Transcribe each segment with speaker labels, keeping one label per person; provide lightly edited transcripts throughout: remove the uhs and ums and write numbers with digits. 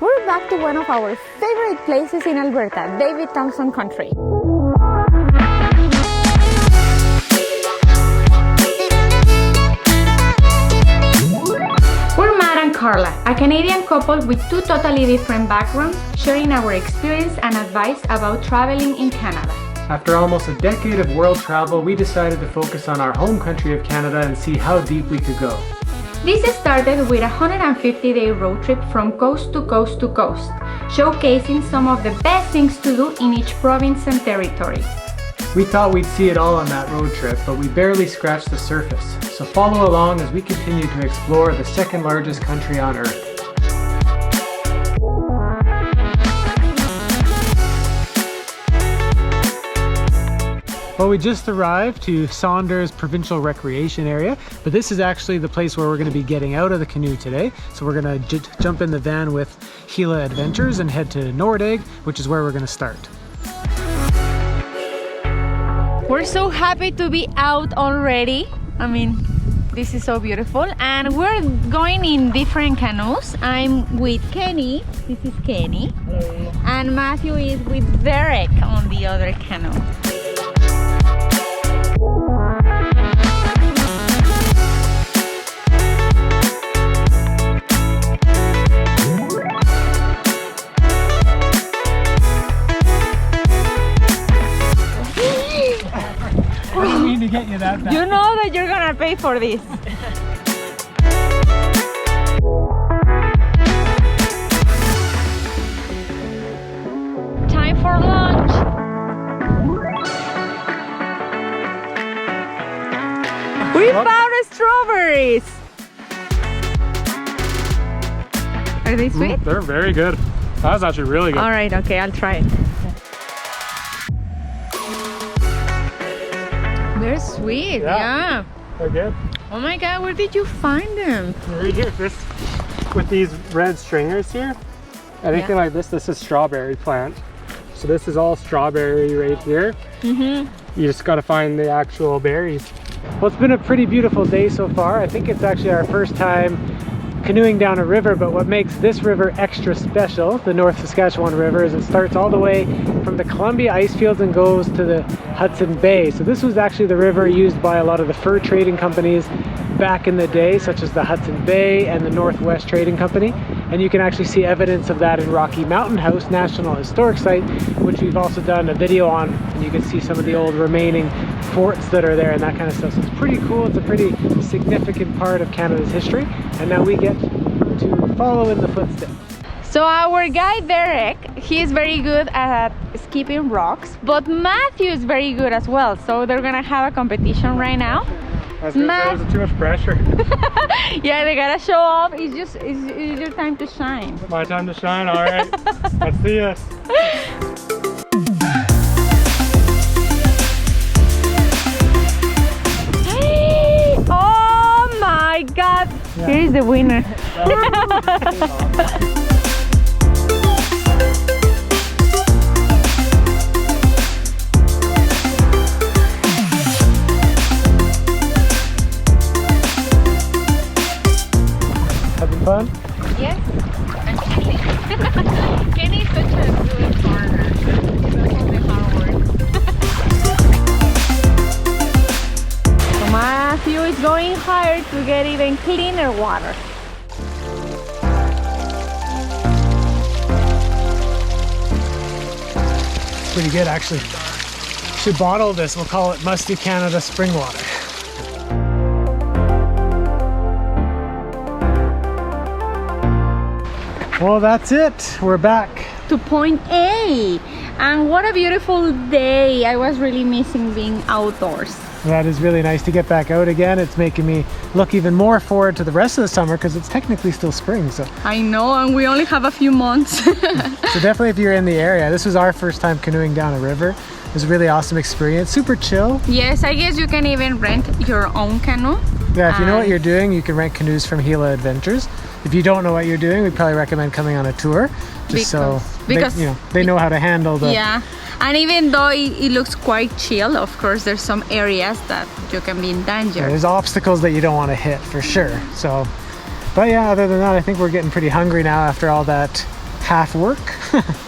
Speaker 1: We're back to one of our favorite places in Alberta, David Thompson country. We're Matt and Carla, a Canadian couple with two totally different backgrounds, sharing our experience and advice about traveling in Canada.
Speaker 2: After almost a decade of world travel, we decided to focus on our home country of Canada and see how deep we could go.
Speaker 1: This started with a 150-day road trip from coast to coast to coast, showcasing some of the best things to do in each province and territory.
Speaker 2: We thought we'd see it all on that road trip, but we barely scratched the surface. So follow along as we continue to explore the second largest country on Earth. Well, we just arrived to Saunders Provincial Recreation Area, but this is actually the place where we're going to be getting out of the canoe today. So we're going to jump in the van with Gila Adventures and head to Nordegg, which is where we're going to start.
Speaker 1: We're so happy to be out already. I mean, this is so beautiful, and we're going in different canoes. I'm with Kenny, this is Kenny, and Matthew is with Derek on the other canoe.
Speaker 2: To get you that back.
Speaker 1: You know that you're gonna pay for this. Time for lunch. We found strawberries. Are they sweet?
Speaker 2: They're very good. That was actually really good.
Speaker 1: All right, okay, I'll try it. They're sweet, yeah.
Speaker 2: They're good.
Speaker 1: Oh my God, where did you find them?
Speaker 2: Right here, with these red stringers here. Anything like this is strawberry plant. So this is all strawberry right here. You just got to find the actual berries. Well, it's been a pretty beautiful day so far. I think it's actually our first time canoeing down a river, but what makes this river extra special, the North Saskatchewan River, is it starts all the way from the Columbia ice fields and goes to the Hudson Bay. So this was actually the river used by a lot of the fur trading companies back in the day, such as the Hudson Bay and the Northwest Trading Company. And you can actually see evidence of that in Rocky Mountain House National Historic Site, which we've also done a video on, and you can see some of the old remaining forts that are there and that kind of stuff. So it's pretty cool. It's a pretty significant part of Canada's history, and now we get to follow in the footsteps.
Speaker 1: So our guy Derek, he is very good at skipping rocks, but Matthew is very good as well. So they're gonna have a competition right now.
Speaker 2: That was too much pressure.
Speaker 1: Yeah, they gotta show off. It's your time to shine.
Speaker 2: My time to shine, all right. Let's see us.
Speaker 1: Hey! Oh my God! Yeah. Here is the winner.
Speaker 2: Having fun?
Speaker 1: Yes, and Kenny. Kenny is such a good partner. He does all the hard work. So Matthew is going higher to get even cleaner water.
Speaker 2: Pretty good, actually. Should bottle this. We'll call it Musty Canada Spring Water. Well, that's it. We're back
Speaker 1: to point A, and what a beautiful day. I was really missing being outdoors.
Speaker 2: That is really nice to get back out again. It's making me look even more forward to the rest of the summer because it's technically still spring. So
Speaker 1: I know, and we only have a few months.
Speaker 2: So definitely if you're in the area, this was our first time canoeing down a river. It was a really awesome experience, super chill.
Speaker 1: Yes, I guess you can even rent your own canoe.
Speaker 2: Yeah, if you know what you're doing, you can rent canoes from Gila Adventures. If you don't know what you're doing, we'd probably recommend coming on a tour, just because they know how to handle the...
Speaker 1: Yeah, and even though it looks quite chill, of course, there's some areas that you can be in danger.
Speaker 2: Yeah, there's obstacles that you don't want to hit, for sure. So, but yeah, other than that, I think we're getting pretty hungry now after all that
Speaker 3: half work.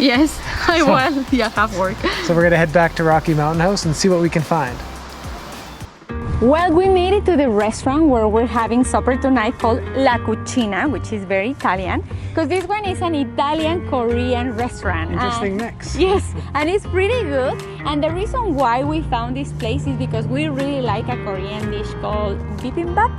Speaker 1: Yes, I will. Yeah, have work.
Speaker 3: So we're gonna head back to Rocky Mountain House and see what we can find.
Speaker 1: Well, we made it to the restaurant where we're having supper tonight called La Cucina, which is very Italian, because this one is an Italian-Korean restaurant.
Speaker 3: Interesting mix.
Speaker 1: Yes, and it's pretty good. And the reason why we found this place is because we really like a Korean dish called bibimbap,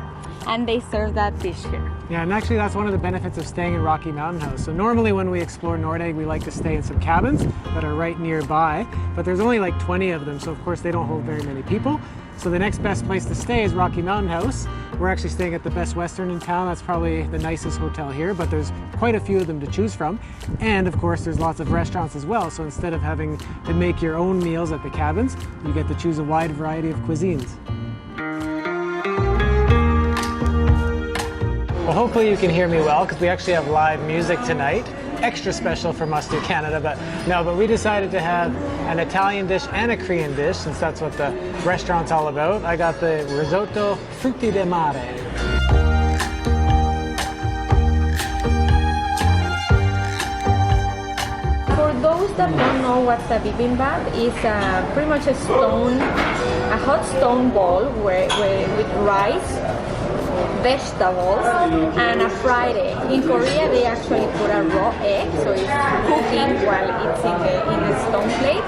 Speaker 1: and they serve that dish here.
Speaker 3: Yeah, and actually that's one of the benefits of staying in Rocky Mountain House. So normally when we explore Nordegg, we like to stay in some cabins that are right nearby, but there's only like 20 of them, so of course they don't hold very many people. So the next best place to stay is Rocky Mountain House. We're actually staying at the Best Western in town. That's probably the nicest hotel here, but there's quite a few of them to choose from. And of course, there's lots of restaurants as well. So instead of having to make your own meals at the cabins, you get to choose a wide variety of cuisines. Well, hopefully you can hear me well, because we actually have live music tonight. Extra special for Must Do Canada, but we decided to have an Italian dish and a Korean dish, since that's what the restaurant's all about. I got the risotto frutti di mare.
Speaker 1: For those that don't know what's a bibimbap, it's pretty much a hot stone ball with rice, vegetables, and a fried egg. In Korea, they actually put a raw egg, so it's cooking while it's in the stone plate.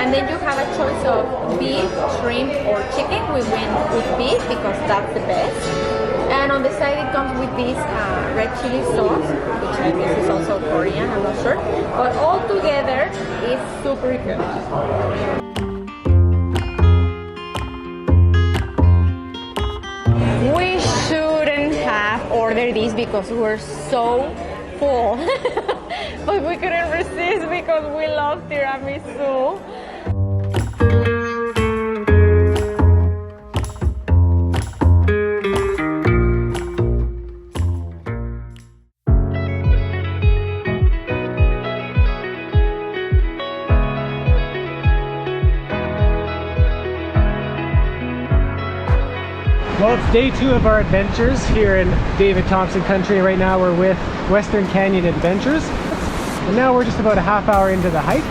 Speaker 1: And then you have a choice of beef, shrimp, or chicken. We went with beef because that's the best. And on the side, it comes with this red chili sauce, which I guess is also Korean, I'm not sure. But all together, it's super good. We shouldn't have ordered this because we're so full. But we couldn't resist because we love tiramisu.
Speaker 3: Well, it's day 2 of our adventures here in David Thompson country. Right now we're with Western Canyon Adventures. And now we're just about a half hour into the hike,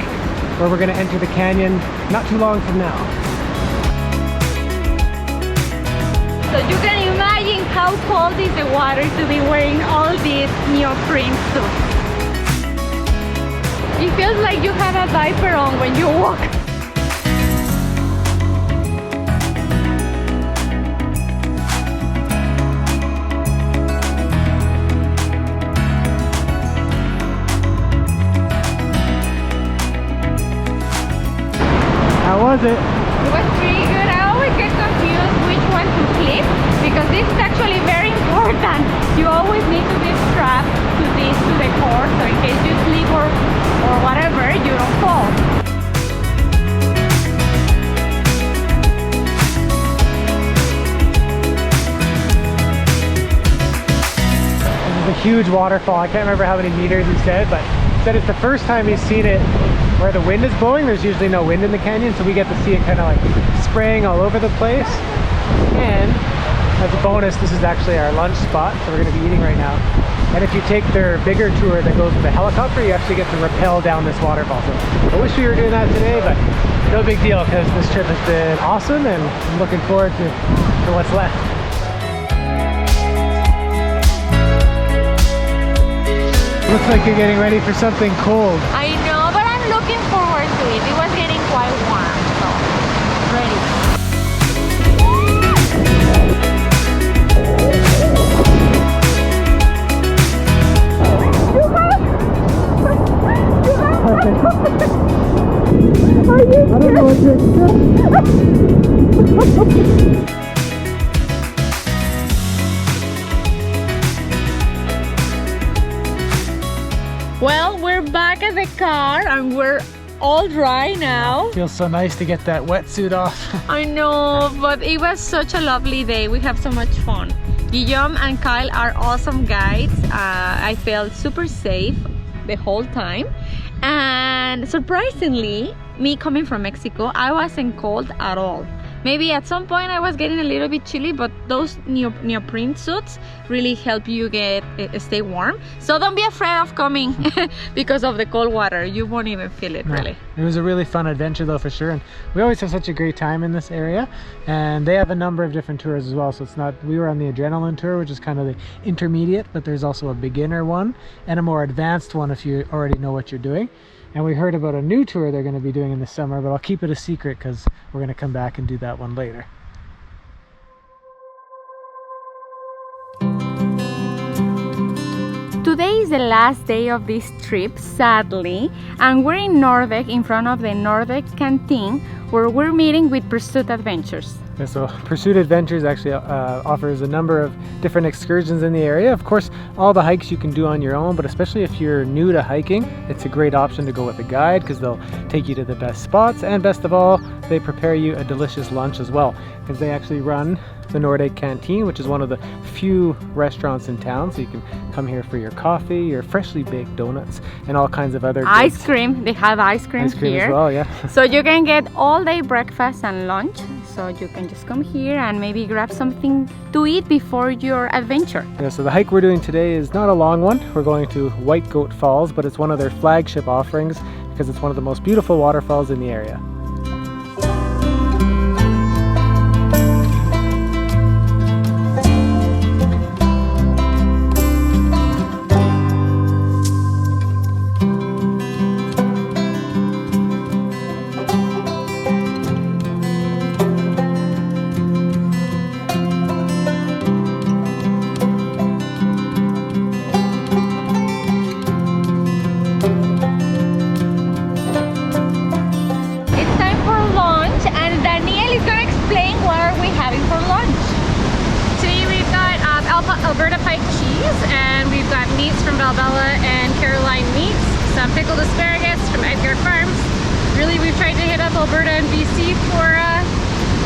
Speaker 3: where we're going to enter the canyon not too long from now.
Speaker 1: So you can imagine how cold is the water to be wearing all these neoprene suits. It feels like you have a diaper on when you walk.
Speaker 3: How was it?
Speaker 1: It was pretty good. I always get confused which one to clip because this is actually very important. You always need to be strapped to the cord, so in case you slip or whatever, you don't fall.
Speaker 3: This is a huge waterfall. I can't remember how many meters he said, but he said it's the first time he's seen it where the wind is blowing. There's usually no wind in the canyon, so we get to see it kind of like spraying all over the place. And as a bonus, this is actually our lunch spot, so we're going to be eating right now. And if you take their bigger tour that goes with a helicopter, you actually get to rappel down this waterfall. So I wish we were doing that today, but no big deal, because this trip has been awesome and I'm looking forward to what's left. Looks like you're getting ready for something cold.
Speaker 1: I know, but I'm looking forward to it. It was getting quite warm, so ready. Are you scared? I don't know what to expect. Well, we're back at the car and we're all dry now.
Speaker 3: Feels so nice to get that wetsuit off.
Speaker 1: I know, but it was such a lovely day. We have so much fun. Guillaume and Kyle are awesome guides. I felt super safe the whole time. And surprisingly, me coming from Mexico, I wasn't cold at all. Maybe at some point I was getting a little bit chilly, but those neoprene suits really help you stay warm. So don't be afraid of coming because of the cold water. You won't even feel it, really.
Speaker 3: It was a really fun adventure though, for sure. And we always have such a great time in this area. And they have a number of different tours as well. So it's not, we were on the adrenaline tour, which is kind of the intermediate, but there's also a beginner one and a more advanced one if you already know what you're doing. And we heard about a new tour they're going to be doing in the summer, but I'll keep it a secret because we're going to come back and do that one later.
Speaker 1: Today is the last day of this trip, sadly, and we're in Nordegg in front of the Nordegg canteen where we're meeting with Pursuit Adventures.
Speaker 3: Yeah, so Pursuit Adventures actually offers a number of different excursions in the area. Of course, all the hikes you can do on your own, but especially if you're new to hiking, it's a great option to go with a guide because they'll take you to the best spots, and best of all, they prepare you a delicious lunch as well because they actually run the Nordegg Canteen, which is one of the few restaurants in town, so you can come here for your coffee, your freshly baked donuts, and all kinds of other
Speaker 1: ice
Speaker 3: goods.
Speaker 1: cream. They have ice cream here
Speaker 3: as well, yeah.
Speaker 1: So you can get all day breakfast and lunch, so you can just come here and maybe grab something to eat before your adventure.
Speaker 3: Yeah, so the hike we're doing today is not a long one. We're going to White Goat Falls, but it's one of their flagship offerings because it's one of the most beautiful waterfalls in the area.
Speaker 1: Alberta pike cheese, and we've got meats from Valbella and Caroline meats, some pickled asparagus from Edgar Farms. Really, we've tried to hit up Alberta and BC for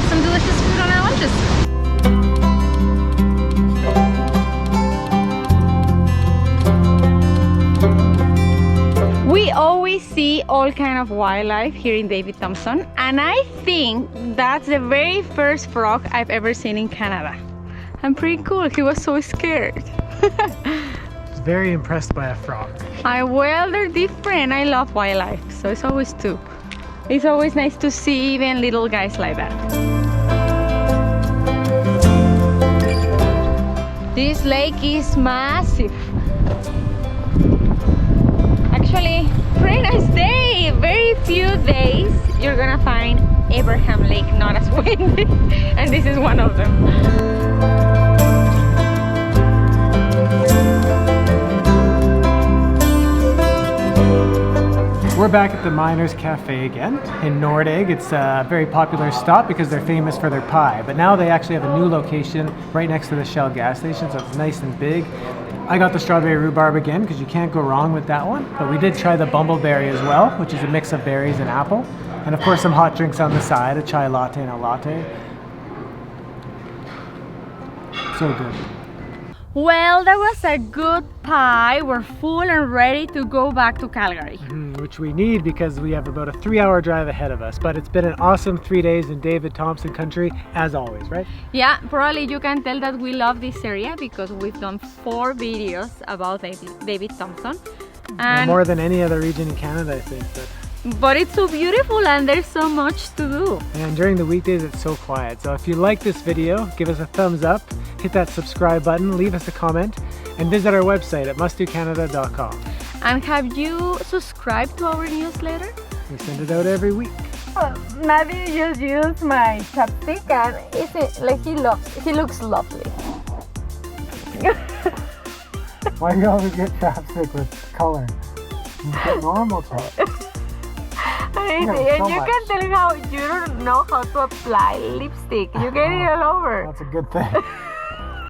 Speaker 1: some delicious food on our lunches. We always see all kind of wildlife here in David Thompson, and I think that's the very first frog I've ever seen in Canada. I'm pretty cool. He was so scared.
Speaker 3: I was very impressed by a frog.
Speaker 1: Well, they're different. I love wildlife, so it's always It's always nice to see even little guys like that. This lake is massive. Actually, pretty nice day. Very few days you're gonna find Abraham Lake not as windy, and this is one of them.
Speaker 3: We're back at the Miners Cafe again in Nordegg. It's a very popular stop because they're famous for their pie, but now they actually have a new location right next to the Shell gas station, so it's nice and big. I got the strawberry rhubarb again because you can't go wrong with that one, but we did try the bumbleberry as well, which is a mix of berries and apple, and of course some hot drinks on the side, a chai latte and a latte. So good.
Speaker 1: Well, that was a good pie. We're full and ready to go back to Calgary.
Speaker 3: Which we need because we have about a 3-hour drive ahead of us. But it's been an awesome 3 days in David Thompson country, as always, right?
Speaker 1: Yeah, probably you can tell that we love this area because we've done 4 videos about David Thompson. And
Speaker 3: more than any other region in Canada, I think.
Speaker 1: But it's so beautiful and there's so much to do.
Speaker 3: And during the weekdays, it's so quiet. So if you like this video, give us a thumbs up, hit that subscribe button, leave us a comment, and visit our website at mustdocanada.com.
Speaker 1: And have you subscribed to our newsletter?
Speaker 3: We send it out every week.
Speaker 1: Nadia just used my chapstick and he looks lovely.
Speaker 3: Why do you always get chapstick with color? You get normal chapstick.
Speaker 1: And you can tell how you don't know how to apply lipstick. You get it all over.
Speaker 3: That's a good thing.